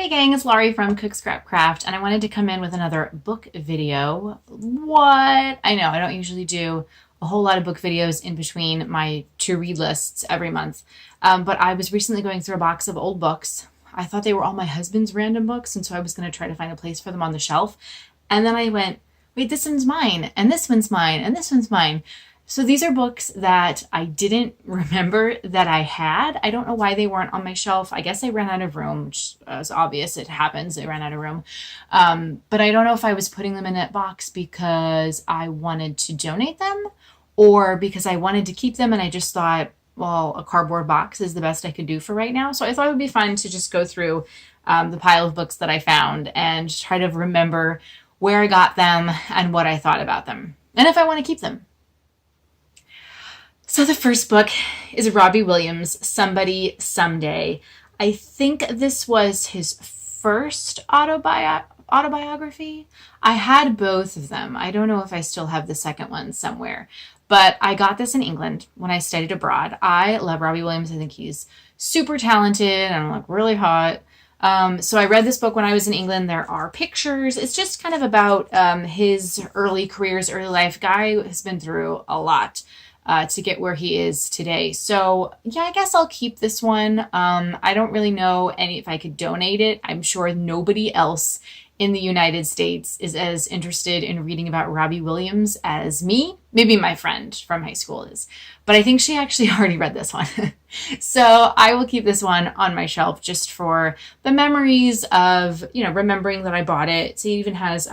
gang, it's Laurie from Cook Scrap Craft, and I wanted to come in with another book video. What? I know, I don't usually do a whole lot of book videos in between my to-read lists every month, but I was recently going through a box of old books. I thought they were all my husband's random books, and so I was going to try to find a place for them on the shelf, and then I went, wait, this one's mine, and this one's mine, and this one's mine. So these are books that I didn't remember that I had. I don't know why they weren't on my shelf. I guess I ran out of room, which is obvious. It happens. I ran out of room. But I don't know if I was putting them in that box because I wanted to donate them or because I wanted to keep them and I just thought, well, a cardboard box is the best I could do for right now. So I thought it would be fun to just go through the pile of books that I found and try to remember where I got them and what I thought about them and if I want to keep them. So the first book is Robbie Williams' Somebody Someday. I think this was his first autobiography. I had both of them. I don't know if I still have the second one somewhere, but I got this in England when I studied abroad. I love Robbie Williams. I think he's super talented and like really hot. So I read this book when I was in England. There are pictures. It's just kind of about his early career, his early life. Guy has been through a lot to get where he is today. So yeah, I guess I'll keep this one. I don't really know if I could donate it. I'm sure nobody else in the United States is as interested in reading about Robbie Williams as me. Maybe my friend from high school is, but I think she actually already read this one. So I will keep this one on my shelf just for the memories of, remembering that I bought it. So it even has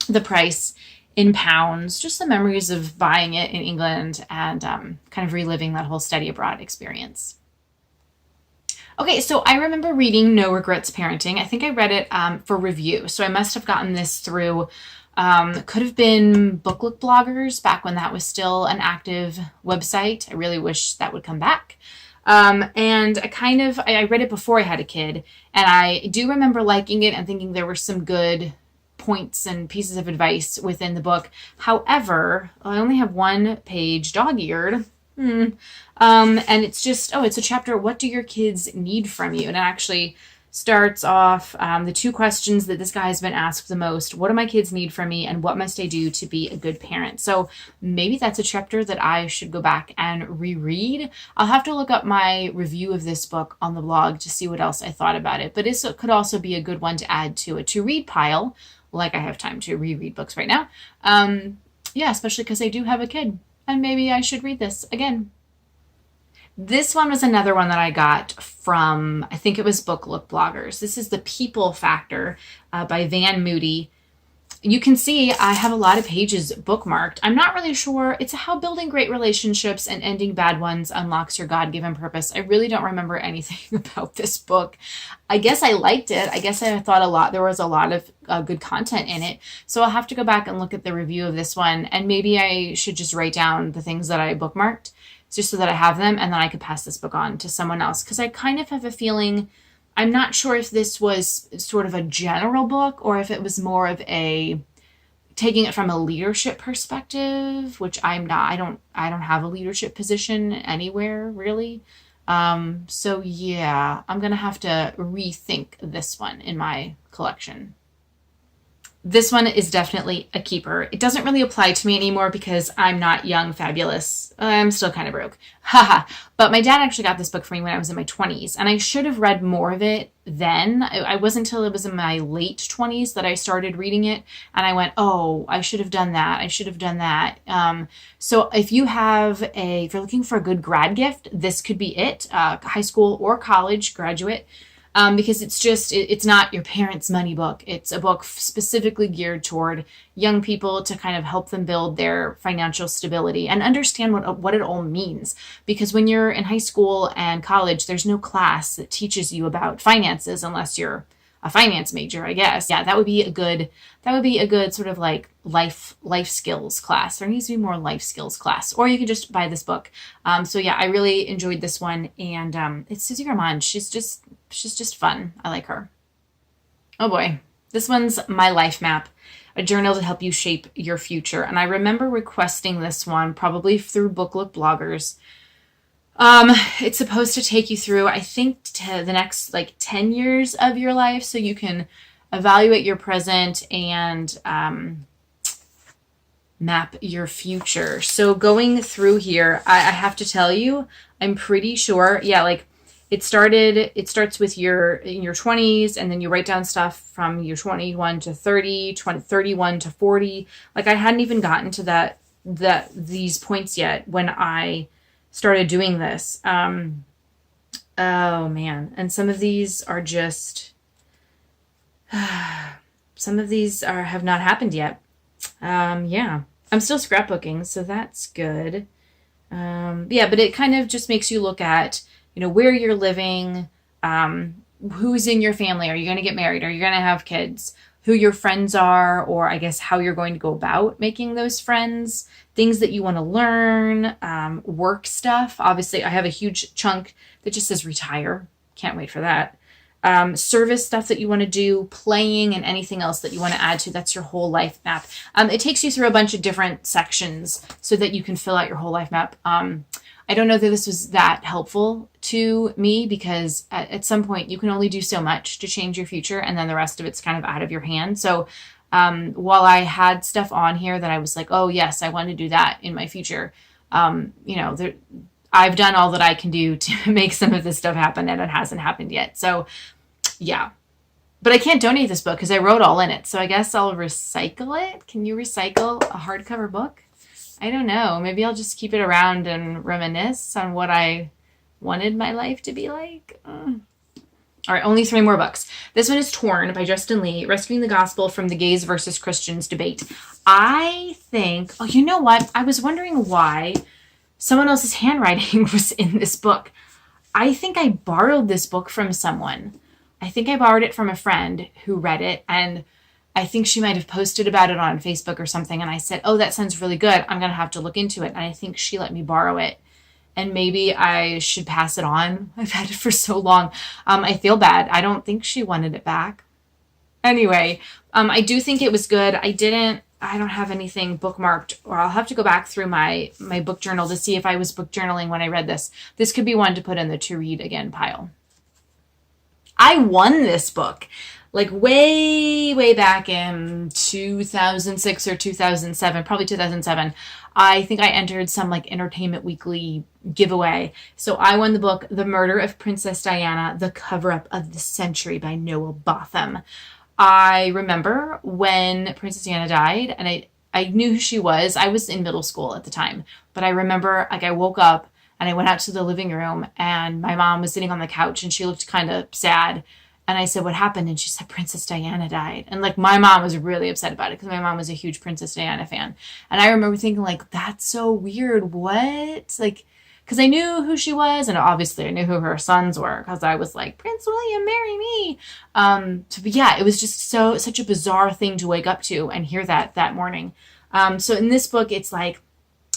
the price in pounds, just the memories of buying it in England and kind of reliving that whole study abroad experience. Okay, so I remember reading No Regrets Parenting. I think I read it for review. So I must have gotten this through, could have been Booklook Bloggers back when that was still an active website. I really wish that would come back. And I read it before I had a kid. And I do remember liking it and thinking there were some good points and pieces of advice within the book. However, I only have one page dog-eared. And it's just, it's a chapter, what do your kids need from you? And it actually starts off the two questions that this guy has been asked the most. What do my kids need from me? And what must I do to be a good parent? So maybe that's a chapter that I should go back and reread. I'll have to look up my review of this book on the blog to see what else I thought about it. But it could also be a good one to add to a to-read pile, like I have time to reread books right now. Especially because I do have a kid. And maybe I should read this again. This one was another one that I got from, I think it was Booklook Bloggers. This is The People Factor by Moody. You can see I have a lot of pages bookmarked. I'm not really sure. It's how building great relationships and ending bad ones unlocks your God-given purpose. I really don't remember anything about this book. I guess I liked it. I guess I thought there was a lot of good content in it. So I'll have to go back and look at the review of this one. And maybe I should just write down the things that I bookmarked just so that I have them. And then I could pass this book on to someone else. Because I kind of have a feeling, I'm not sure if this was sort of a general book or if it was more of taking it from a leadership perspective, which I'm not. I don't have a leadership position anywhere really. So yeah, I'm going to have to rethink this one in my collection. This one is definitely a keeper. It doesn't really apply to me anymore because I'm not young, fabulous. I'm still kind of broke. Haha. But my dad actually got this book for me when I was in my 20s, and I should have read more of it then. I wasn't until it was in my late 20s that I started reading it, and I went, oh, I should have done that. I should have done that. So if you're looking for a good grad gift, this could be it. High school or college graduate. Because it's not your parents' money book. It's a book specifically geared toward young people to kind of help them build their financial stability and understand what it all means. Because when you're in high school and college, there's no class that teaches you about finances unless you're a finance major, I guess. Yeah, that would be a good sort of like life skills class. There needs to be more life skills class, or you can just buy this book. So yeah, I really enjoyed this one, and it's Suze Orman. She's just fun. I like her. Oh boy, this one's My Life Map, a journal to help you shape your future. And I remember requesting this one probably through Booklook Bloggers Um, it's supposed to take you through, I think, to the next like 10 years of your life, so you can evaluate your present and map your future. So going through here, I have to tell you, I'm pretty sure, yeah, like it starts with your in your 20s, and then you write down stuff from your 21 to 30, 31 to 40. Like I hadn't even gotten to these points yet when I started doing this. Oh man. And some of these are just, some of these have not happened yet. Yeah, I'm still scrapbooking, so that's good. Yeah, but it kind of just makes you look at, where you're living, who's in your family. Are you going to get married? Are you going to have kids? Who your friends are, or I guess how you're going to go about making those friends, things that you want to learn, work stuff. Obviously, I have a huge chunk that just says retire. Can't wait for that. Service stuff that you want to do, playing, and anything else that you want to add to. That's your whole life map. It takes you through a bunch of different sections so that you can fill out your whole life map. I don't know that this was that helpful to me, because at some point you can only do so much to change your future, and then the rest of it's kind of out of your hand. So while I had stuff on here that I was like, oh yes, I want to do that in my future, I've done all that I can do to make some of this stuff happen, and it hasn't happened yet. So yeah, but I can't donate this book because I wrote all in it. So I guess I'll recycle it. Can you recycle a hardcover book? I don't know. Maybe I'll just keep it around and reminisce on what I wanted my life to be like. All right, only 3 more books. This one is Torn by Justin Lee, Rescuing the Gospel from the Gays versus Christians Debate. I think, oh, you know what? I was wondering why someone else's handwriting was in this book. I think I borrowed this book from someone. I think I borrowed it from a friend who read it, and I think she might have posted about it on Facebook or something, and I said, oh, that sounds really good. I'm going to have to look into it. And I think she let me borrow it, and maybe I should pass it on. I've had it for so long. I feel bad. I don't think she wanted it back. Anyway, I do think it was good. I don't have anything bookmarked, or I'll have to go back through my book journal to see if I was book journaling when I read this. This could be one to put in the to read again pile. I won this book like way back in 2006 or 2007, probably 2007. I think I entered some like Entertainment Weekly giveaway. So I won the book, The Murder of Princess Diana, The Cover-Up of the Century by Noel Botham. I remember when Princess Diana died, and I knew who she was. I was in middle school at the time, but I remember like I woke up and I went out to the living room, and my mom was sitting on the couch and she looked kind of sad. And I said, what happened? And she said, Princess Diana died. And like my mom was really upset about it because my mom was a huge Princess Diana fan. And I remember thinking like, that's so weird. What? Like, because I knew who she was, and obviously I knew who her sons were because I was like, Prince William, marry me. But yeah, it was just such a bizarre thing to wake up to and hear that morning. So in this book, it's like,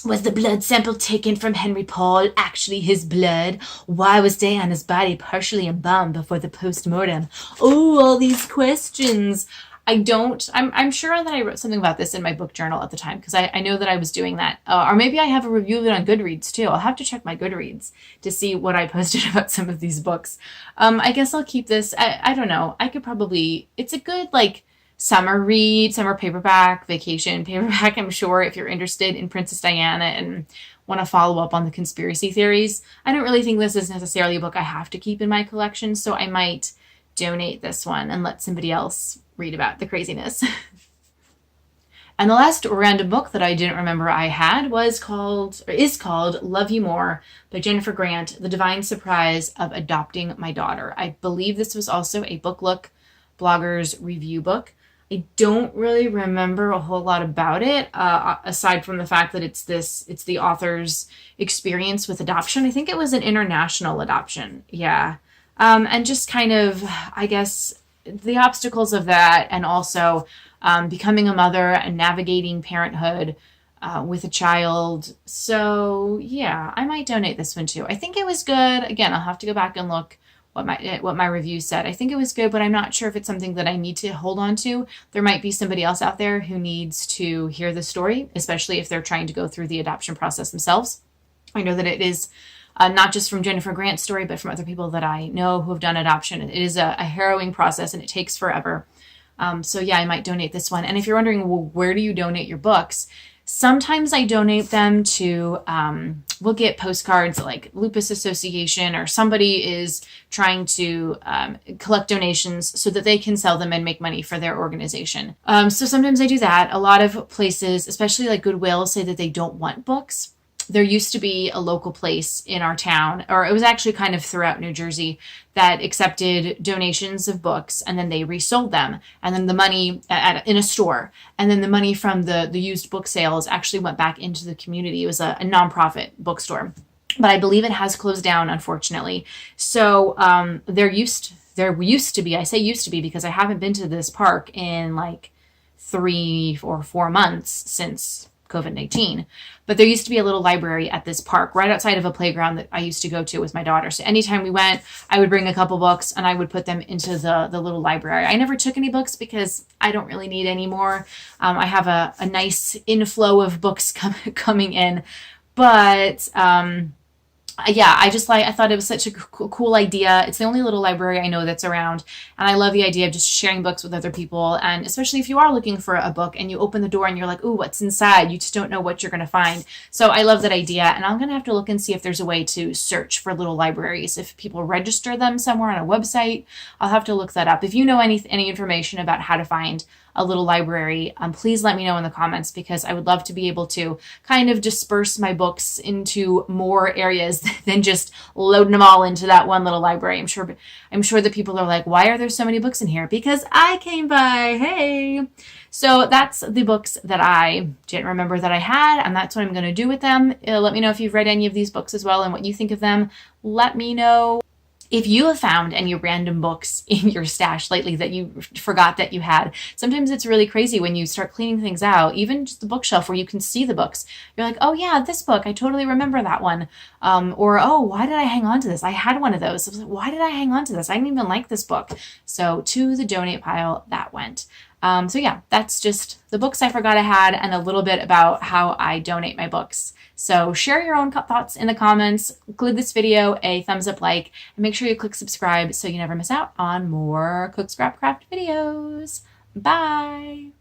was the blood sample taken from Henry Paul actually his blood? Why was Diana's body partially embalmed before the post-mortem? Oh, all these questions. I'm sure that I wrote something about this in my book journal at the time, because I know that I was doing that. Or maybe I have a review of it on Goodreads too. I'll have to check my Goodreads to see what I posted about some of these books. I guess I'll keep this. I don't know. I could probably, it's a good like summer read, summer paperback, vacation paperback, I'm sure, if you're interested in Princess Diana and want to follow up on the conspiracy theories. I don't really think this is necessarily a book I have to keep in my collection, so I might donate this one and let somebody else read about the craziness. And the last random book that I didn't remember I had is called Love You More by Jennifer Grant, The Divine Surprise of Adopting My Daughter. I believe this was also a Book Look blogger's review book. I don't really remember a whole lot about it, aside from the fact that it's the author's experience with adoption. I think it was an international adoption. Yeah. And just kind of, I guess, the obstacles of that, and also becoming a mother and navigating parenthood with a child. So yeah, I might donate this one too. I think it was good. Again, I'll have to go back and look what my review said. I think it was good, but I'm not sure if it's something that I need to hold on to. There might be somebody else out there who needs to hear the story, especially if they're trying to go through the adoption process themselves. I know that it is not just from Jennifer Grant's story, but from other people that I know who have done adoption. It is a harrowing process and it takes forever. So yeah, I might donate this one. And if you're wondering, well, where do you donate your books? Sometimes I donate them to, we'll get postcards like Lupus Association, or somebody is trying to collect donations so that they can sell them and make money for their organization. So sometimes I do that. A lot of places, especially like Goodwill, say that they don't want books. There used to be a local place in our town, or it was actually kind of throughout New Jersey, that accepted donations of books and then they resold them. And then the money in a store, and then the money from the used book sales actually went back into the community. It was a nonprofit bookstore, but I believe it has closed down, unfortunately. So there used to be, I say used to be because I haven't been to this park in like 3 or 4 months since COVID-19. But there used to be a little library at this park right outside of a playground that I used to go to with my daughter. So anytime we went, I would bring a couple books and I would put them into the little library. I never took any books because I don't really need any more. I have a nice inflow of books coming in. But yeah, I thought it was such a cool idea. It's the only little library I know that's around. And I love the idea of just sharing books with other people. And especially if you are looking for a book and you open the door and you're like, ooh, what's inside? You just don't know what you're going to find. So I love that idea. And I'm going to have to look and see if there's a way to search for little libraries. If people register them somewhere on a website, I'll have to look that up. If you know any information about how to find a little library, please let me know in the comments, because I would love to be able to kind of disperse my books into more areas than just loading them all into that one little library. I'm sure that people are like, why are there so many books in here? Because I came by, hey. So that's the books that I didn't remember that I had, and that's what I'm going to do with them. Let me know if you've read any of these books as well and what you think of them. Let me know if you have found any random books in your stash lately that you forgot that you had. Sometimes it's really crazy when you start cleaning things out, even just the bookshelf where you can see the books. You're like, oh yeah, this book, I totally remember that one. Or, oh, why did I hang on to this? I had one of those. I was like, why did I hang on to this? I didn't even like this book. So to the donate pile that went. So yeah, that's just the books I forgot I had and a little bit about how I donate my books. So share your own thoughts in the comments, give this video a thumbs up, like, and make sure you click subscribe so you never miss out on more Cook Scrap Craft videos. Bye!